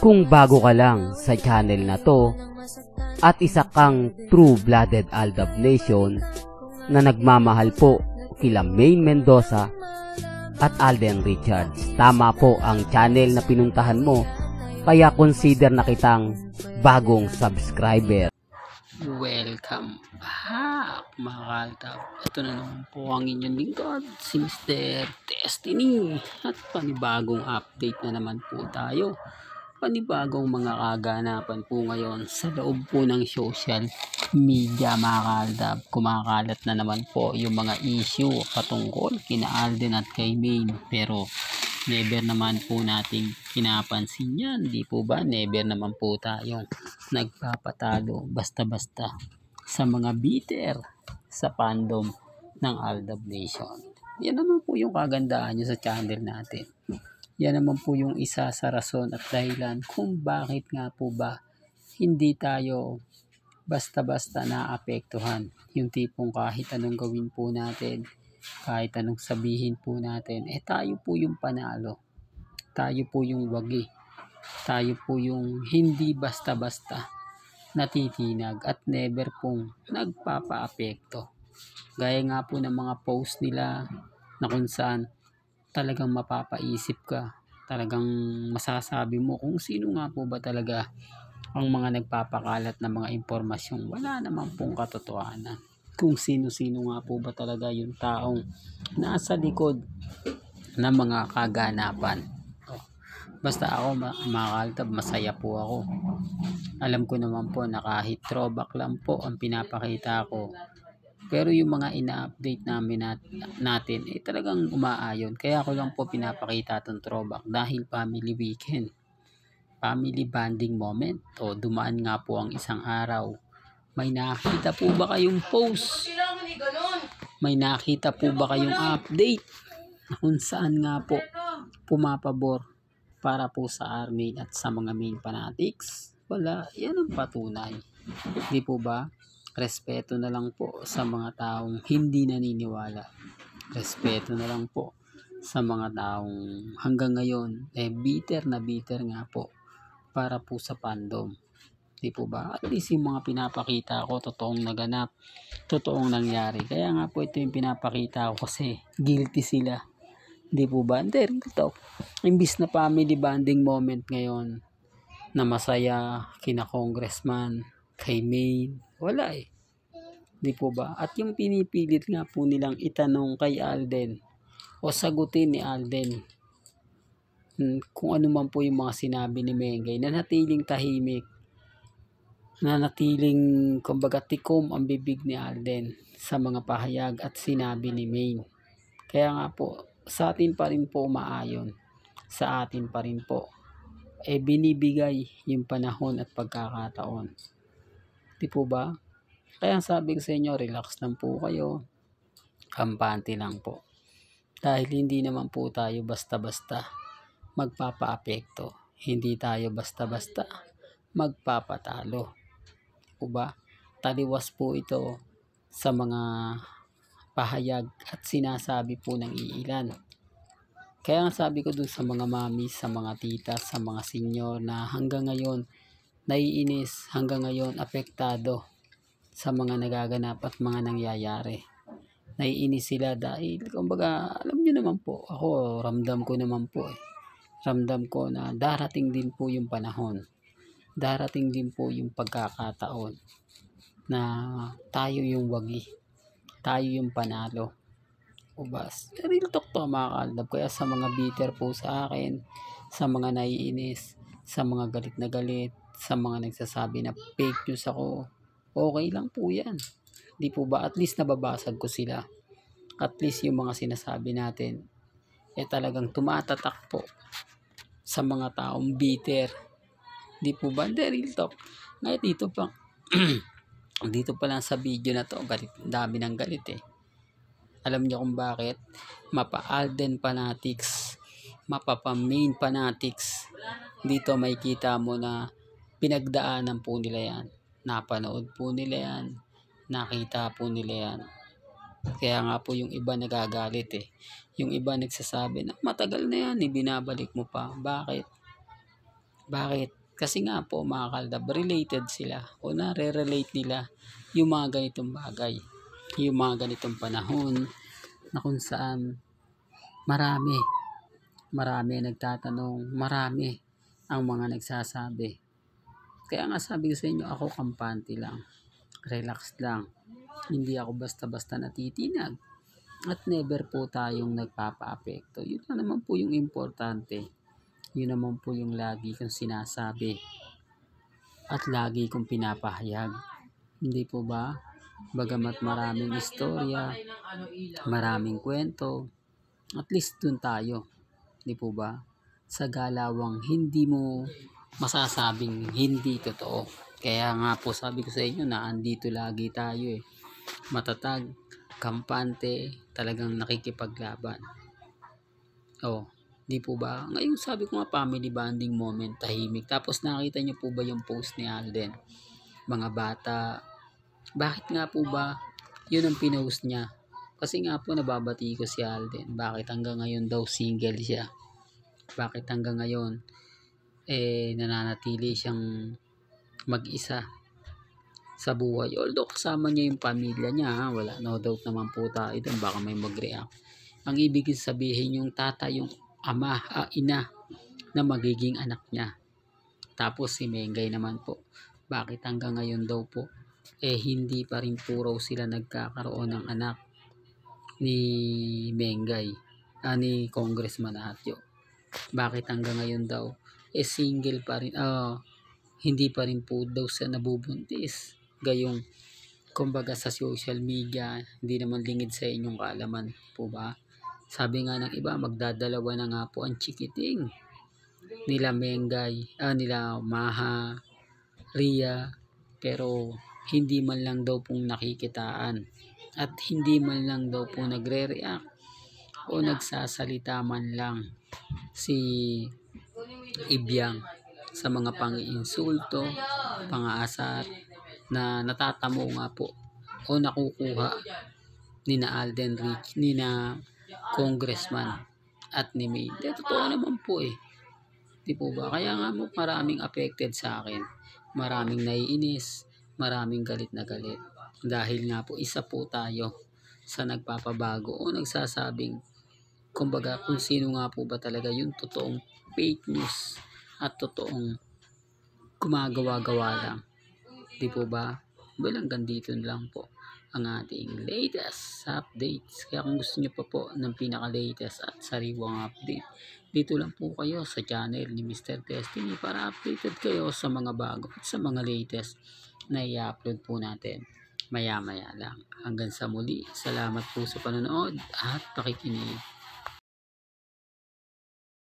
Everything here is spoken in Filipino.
Kung bago ka lang sa channel na to at isa kang true-blooded Aldab Nation na nagmamahal po kila Maine Mendoza at Alden Richards, tama po ang channel na pinuntahan mo, kaya consider na kitang bagong subscriber. Welcome back mga Aldab. Ito na naman po ang inyong lingkod, si Mr. Destiny, at panibagong update na naman po tayo. Panibagong mga kaganapan po ngayon sa loob po ng social media mga Aldab. Kumakalat na naman po yung mga issue patungkol kina Alden at kay Maine, pero never naman po nating pinapansin yan, di po ba? Never naman po tayong nagpapatalo basta-basta sa mga bitter sa fandom ng Aldab Nation. Yan naman po yung kagandahan nyo sa channel natin. Yan naman po yung isa sa rason at dahilan kung bakit nga po ba hindi tayo basta-basta naapektuhan. Yung tipong kahit anong gawin po natin, kahit anong sabihin po natin, tayo po yung panalo. Tayo po yung wagi. Tayo po yung hindi basta-basta natitinag at never pong nagpapaapekto. Gaya nga po ng mga post nila na kung saan talagang mapapaisip ka, talagang masasabi mo kung sino nga po ba talaga ang mga nagpapakalat ng mga impormasyong wala naman pong katotohanan. Kung sino-sino nga po ba talaga yung taong nasa likod ng mga kaganapan. Basta ako mga Aldab, masaya po ako. Alam ko naman po na kahit throwback lang po ang pinapakita ko, pero yung mga ina-update natin talagang umaayon. Kaya ako lang po pinapakita itong throwback dahil family weekend, family bonding moment. O dumaan nga po ang isang araw, may nakita po ba kayong post? May nakita po ba kayong update kung saan nga po pumapabor para po sa army at sa mga Maine fanatics? Wala. Yan ang patunay. Di po ba? Respeto na lang po sa mga taong hindi naniniwala. Respeto na lang po sa mga taong hanggang ngayon bitter na bitter nga po para po sa fandom. Di po ba? At least yung mga pinapakita ko totoong naganap, totoong nangyari. Kaya nga po ito yung pinapakita ko kasi guilty sila. Di po ba? Hindi, ito. Imbis na family bonding moment ngayon na masaya kina congressman, kay Maine, wala Di po ba? At yung pinipilit nga po nilang itanong kay Alden o sagutin ni Alden kung ano man po yung mga sinabi ni Mengay, na natiling tahimik, na natiling kumbaga tikom ang bibig ni Alden sa mga pahayag at sinabi ni Maine. Kaya nga po, sa atin pa rin po umaayon, sa atin pa rin po binibigay yung panahon at pagkakataon. Di po ba? Kaya sabi ko sa inyo, relax lang po kayo, kampante lang po. Dahil hindi naman po tayo basta-basta magpapaapekto. Hindi tayo basta-basta magpapatalo. Di po ba? Taliwas po ito sa mga pahayag at sinasabi po ng iilan. Kaya nga sabi ko dun sa mga mami, sa mga tita, sa mga senior na hanggang ngayon naiinis, hanggang ngayon apektado sa mga nagaganap at mga nangyayari. Naiinis sila dahil kumbaga alam nyo naman po, ako ramdam ko naman po ramdam ko na darating din po yung panahon, darating din po yung pagkakataon na tayo yung wagi, tayo yung panalo. Ubas. Real talk to mga Aldab. Kaya sa mga bitter po sa akin, sa mga naiinis, sa mga galit na galit, sa mga nagsasabi na fake news ako, okay lang po yan. Di po ba? At least nababasag ko sila. At least yung mga sinasabi natin talagang tumatatak po sa mga taong bitter. Di po ba? Hindi, real talk. Ngayon dito pa dito pa lang sa video na to, galit, dami ng galit Alam niyo kung bakit? Mapa-Alden fanatics, mapa-Maine fanatics. Dito may kita mo na pinagdaanan po nila yan. Napanood po nila yan. Nakita po nila yan. Kaya nga po yung iba nagagalit Yung iba nagsasabi na matagal na yan, binabalik mo pa. Bakit? Bakit? Kasi nga po mga kaldab, related sila o nare-relate nila yung mga ganitong bagay. Yung mga ganitong panahon na kung saan marami ang nagtatanong, marami ang mga nagsasabi. Kaya nga sabi ko sa inyo, ako kampante lang, relax lang. Hindi ako basta-basta natitinag at never po tayong nagpapa-apekto. Yun na naman po yung importante. Yun naman po yung lagi kong sinasabi at lagi kong pinapahayag. Hindi po ba? Bagamat maraming istorya, maraming kwento, at least dun tayo. Hindi po ba? Sa galawang hindi mo masasabing hindi totoo. Kaya nga po sabi ko sa inyo na andito lagi tayo eh. Matatag, kampante, talagang nakikipaglaban. Oh, di po ba? Ngayon sabi ko nga family bonding moment, tahimik. Tapos nakita niyo po ba yung post ni Alden? Mga bata. Bakit nga po ba yun ang pinost niya? Kasi nga po nababati ko si Alden. Bakit hanggang ngayon daw single siya? Bakit hanggang ngayon nananatili siyang mag-isa sa buhay? Although kasama niya yung pamilya niya, wala, no doubt naman po tayo doon, baka may mag-react. Ang ibig sabihin yung tatay, yung ama, ina na magiging anak niya. Tapos si Mengay naman po, bakit hanggang ngayon daw po hindi pa rin po raw sila nagkakaroon ng anak ni Mengay, ni Congressman Atyo? Bakit hanggang ngayon daw single pa rin, hindi pa rin po daw siya nabubuntis? Gayong kumbaga sa social media, hindi naman lingid sa inyong kaalaman po ba? Sabi nga ng iba, magdadalawa na nga po ang chikiting nila Mengay, nila Maha, Ria, pero hindi man lang daw pong nakikitaan at hindi man lang daw po nagre-react o nagsasalita man lang si Ibyang sa mga pang-iinsulto, pang-aasar na natatamo nga po o nakukuha ni na Alden Rich, ni na Congressman at ni May. Totoo naman po eh. Di po ba? Kaya nga mo maraming affected sa akin. Maraming naiinis, maraming galit na galit. Dahil nga po isa po tayo sa nagpapabago o nagsasabing kumbaga kung sino nga po ba talaga yung totoong fake news at totoong gumagawa-gawa lang. Di po ba? Hanggang dito lang po ang ating latest updates. Kaya kung gusto nyo pa po ng pinaka-latest at sariwang update, dito lang po kayo sa channel ni Mr. Destiny para updated kayo sa mga bago at sa mga latest na i-upload po natin maya-maya lang. Hanggang sa muli, salamat po sa panonood at pakikinig.